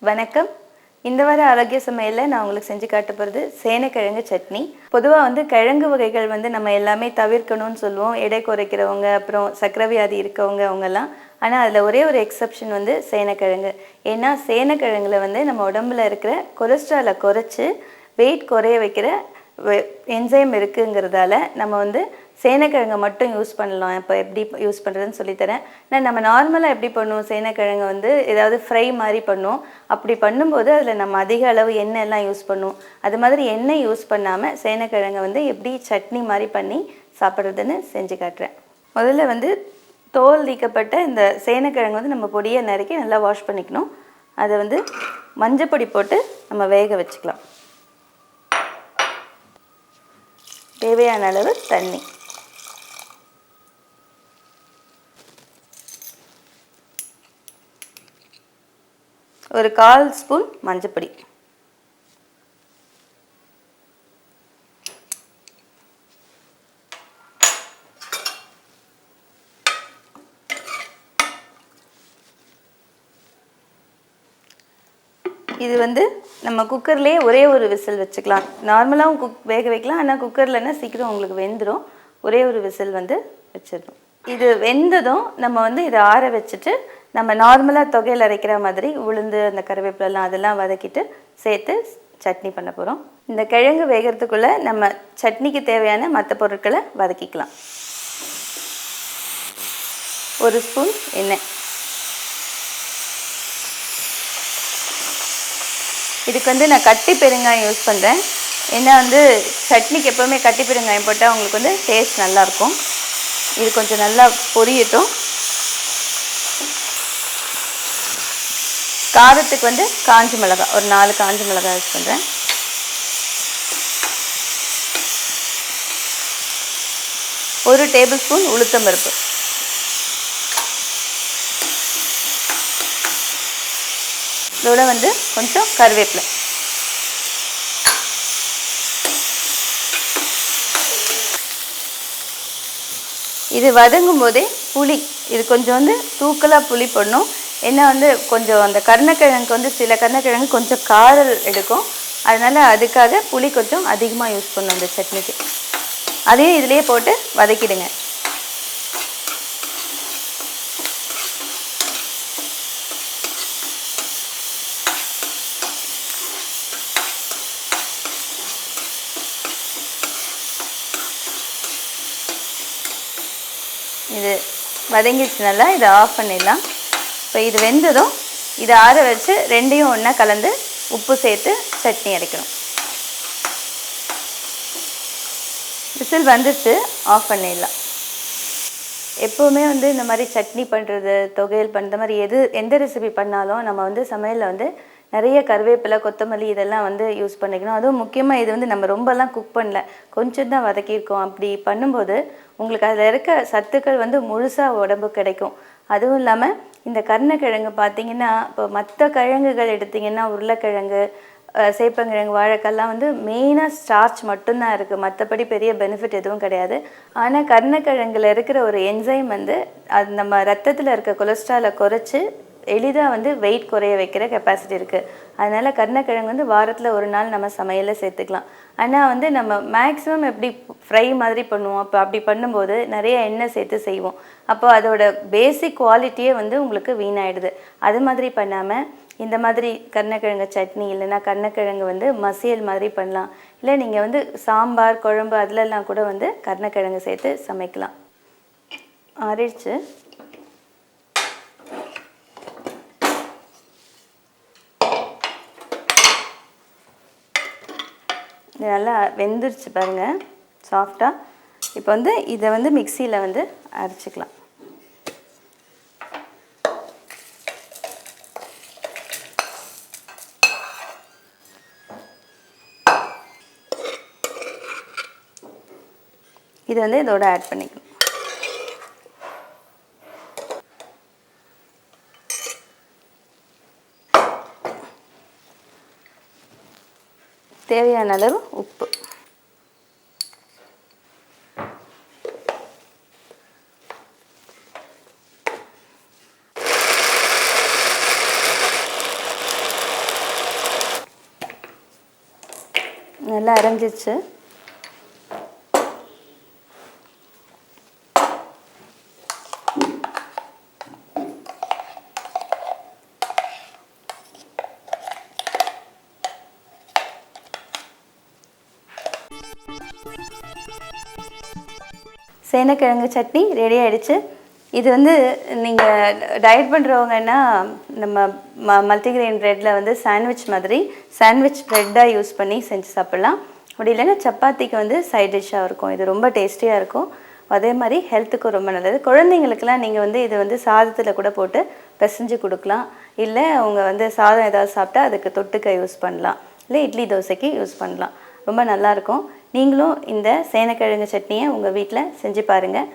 வணக்கம். இந்த வார ஆரோக்கிய சமையலில் நான் உங்களுக்கு செஞ்சு காட்ட போகிறது சேனைக்கிழங்கு சட்னி. பொதுவாக வந்து கிழங்கு வகைகள் வந்து நம்ம எல்லாமே தவிர்க்கணும்னு சொல்லுவோம். எடை குறைக்கிறவங்க, அப்புறம் சர்க்கரை வியாதி இருக்கவங்க அவங்கெல்லாம். ஆனால் அதில் ஒரே ஒரு எக்ஸப்ஷன் வந்து சேனைக்கிழங்கு. ஏன்னா சேனைக்கிழங்குல வந்து நம்ம உடம்புல இருக்கிற கொலஸ்ட்ராலை குறைச்சி வெயிட் குறைய வைக்கிற என்சைம் இருக்குங்கிறதால நம்ம வந்து சேனைக்கிழங்கை மட்டும் யூஸ் பண்ணலாம். இப்போ எப்படி யூஸ் பண்ணுறதுன்னு சொல்லித்தரேன். நான் நம்ம நார்மலாக எப்படி பண்ணுவோம், சேனைக்கிழங்கை வந்து ஏதாவது ஃப்ரை மாதிரி பண்ணுவோம். அப்படி பண்ணும்போது அதில் நம்ம அதிக அளவு எண்ணெய் எல்லாம் யூஸ் பண்ணுவோம். அது மாதிரி எண்ணெய் யூஸ் பண்ணாமல் சேனைக்கிழங்கை வந்து எப்படி சட்னி மாதிரி பண்ணி சாப்பிட்றதுன்னு செஞ்சு காட்டுறேன். முதல்ல வந்து தோல் நீக்கப்பட்ட இந்த சேனைக்கிழங்கு வந்து நம்ம பொடியை நறுக்கி நல்லா வாஷ் பண்ணிக்கணும். அதை வந்து மஞ்சப்பொடி போட்டு நம்ம வேக வச்சுக்கலாம். தேவையான அளவு தண்ணி, ஒரு 1/4 ஸ்பூன் மஞ்சப்பொடி, இது வந்து நம்ம குக்கர்லேயே ஒரே ஒரு விசில் வச்சுக்கலாம். நார்மலாகவும் வேக வைக்கலாம், ஆனால் குக்கர்லன்னா சீக்கிரம் உங்களுக்கு வெந்துடும். ஒரே ஒரு விசில் வந்து வச்சிடணும். இது வெந்ததும் நம்ம வந்து இதை ஆற வச்சுட்டு நம்ம நார்மலாக தொகையில் அரைக்கிற மாதிரி உளுந்து அந்த கருவேப்பிலெல்லாம் அதெல்லாம் வதக்கிட்டு சேர்த்து சட்னி பண்ண போகிறோம். இந்த கிழங்கு வேகிறதுக்குள்ளே நம்ம சட்னிக்கு தேவையான மற்ற பொருட்களை வதக்கிக்கலாம். 1 ஸ்பூன் எண்ணெய், இதுக்கு வந்து நான் கட்டி பெருங்காயம் யூஸ் பண்ணுறேன். ஏன்னா வந்து சட்னிக்கு எப்போவுமே கட்டி பெருங்காயம் போட்டால் உங்களுக்கு வந்து டேஸ்ட் நல்லாயிருக்கும். இது கொஞ்சம் நல்லா பொரியட்டும். காரத்துக்கு வந்து காஞ்ச மிளகாய் ஒரு 4 காஞ்ச மிளகாய் யூஸ் பண்ணுறேன். ஒரு டேபிள் ஸ்பூன் உளுத்தம்பருப்பு, இதோட வந்து கொஞ்சம் கருவேப்பிலை. இது வதங்கும் போதே புளி, இது கொஞ்சம் வந்து தூக்கலாக புளி போடணும். ஏன்னா வந்து கொஞ்சம் அந்த கருணக்கிழங்குக்கு வந்து சில கருணக்கிழங்கு கொஞ்சம் காரம் எடுக்கும். அதனால் அதுக்காக புளி கொஞ்சம் அதிகமாக யூஸ் பண்ணணும் அந்த சட்னிக்கு. அதையும் இதிலேயே போட்டு வதக்கிடுங்க. இது வதங்கிடுச்சுனால இதை ஆஃப் பண்ணிடலாம். இப்போ இது வெந்ததும் இதை ஆற வச்சு ரெண்டையும் ஒன்றா கலந்து உப்பு சேர்த்து சட்னி அரைக்கணும். விசில் வந்துச்சு, ஆஃப் பண்ணிடலாம். எப்போவுமே வந்து இந்த மாதிரி சட்னி பண்ணுறது, தொகையல் பண்ணுற மாதிரி எந்த ரெசிபி பண்ணாலும் நம்ம வந்து சமையலில் வந்து நிறைய கருவேப்பிலை, கொத்தமல்லி இதெல்லாம் வந்து யூஸ் பண்ணிக்கணும். அதுவும் முக்கியமாக இது வந்து நம்ம ரொம்பலாம் குக் பண்ணல, கொஞ்சம் தான் வதக்கியிருக்கோம். அப்படி பண்ணும்போது உங்களுக்கு அதில் இருக்க சத்துக்கள் வந்து முழுசாக உடம்புக்கு கிடைக்கும். அதுவும் இல்லாமல் இந்த கருணக்கிழங்கு பார்த்திங்கன்னா, இப்போ மற்ற கிழங்குகள் எடுத்திங்கன்னா உருளைக்கிழங்கு, சேப்பங்கிழங்கு, வாழைக்காய்லாம் வந்து மெயினாக ஸ்டார்ச் மட்டும்தான் இருக்குது. மற்றபடி பெரிய பெனிஃபிட் எதுவும் கிடையாது. ஆனால் கருணக்கிழங்குல இருக்கிற ஒரு என்சைம் வந்து அது நம்ம ரத்தத்தில் இருக்க கொலஸ்ட்ராலை குறைச்சி எளிதாக வந்து வெயிட் குறைய வைக்கிற கெப்பாசிட்டி இருக்குது. அதனால் கருணக்கிழங்கு வந்து வாரத்தில் ஒரு நாள் நம்ம சமையலில் சேர்த்துக்கலாம். ஆனால் வந்து நம்ம மேக்ஸிமம் எப்படி ஃப்ரை மாதிரி பண்ணுவோம். அப்போ அப்படி பண்ணும்போது நிறைய எண்ணெய் சேர்த்து செய்வோம். அப்போ அதோட பேசிக் குவாலிட்டியே வந்து உங்களுக்கு வீணாயிடுது. அது மாதிரி பண்ணாமல் இந்த மாதிரி கருணக்கிழங்கு சட்னி இல்லைன்னா கருணக்கிழங்கு வந்து மசியல் மாதிரி பண்ணலாம். இல்லை நீங்கள் வந்து சாம்பார், குழம்பு அதிலெல்லாம் கூட வந்து கருணக்கிழங்கு சேர்த்து சமைக்கலாம். ஆறிடுச்சு. இது நல்லா வெந்துருச்சு பாருங்கள், சாஃப்டாக. இப்போ வந்து இதை வந்து மிக்சியில் வந்து அரைச்சிக்கலாம். இது வந்து இதோட ஆட் பண்ணிக்கணும். தேவையான அளவு உப்பு, நல்லா அரைஞ்சிச்சு. சேனக்கிழங்கு சட்னி ரெடி ஆகிடுச்சு. இது வந்து நீங்கள் டயட் பண்ணுறவங்கன்னா நம்ம மல்டிகிரெயின் ப்ரெட்டில் வந்து சாண்ட்விச் மாதிரி சாண்ட்விச் ப்ரெட்டாக யூஸ் பண்ணி செஞ்சு சாப்பிட்லாம். அப்படி இல்லைன்னா சப்பாத்திக்கு வந்து சைட் டிஷ்ஷாக இருக்கும். இது ரொம்ப டேஸ்டியாக இருக்கும். அதே மாதிரி ஹெல்த்துக்கும் ரொம்ப நல்லது. குழந்தைங்களுக்கெல்லாம் நீங்கள் வந்து இதை வந்து சாதத்தில் கூட போட்டு பிசைஞ்சு கொடுக்கலாம். இல்லை அவங்க வந்து சாதம் ஏதாவது சாப்பிட்டா அதுக்கு தொட்டுக்க யூஸ் பண்ணலாம். இல்லை இட்லி தோசைக்கு யூஸ் பண்ணலாம். ரொம்ப நல்லாயிருக்கும். நீங்களும் இந்த சேனக்கிழங்கு சட்னியை உங்கள் வீட்டில் செஞ்சு பாருங்கள்.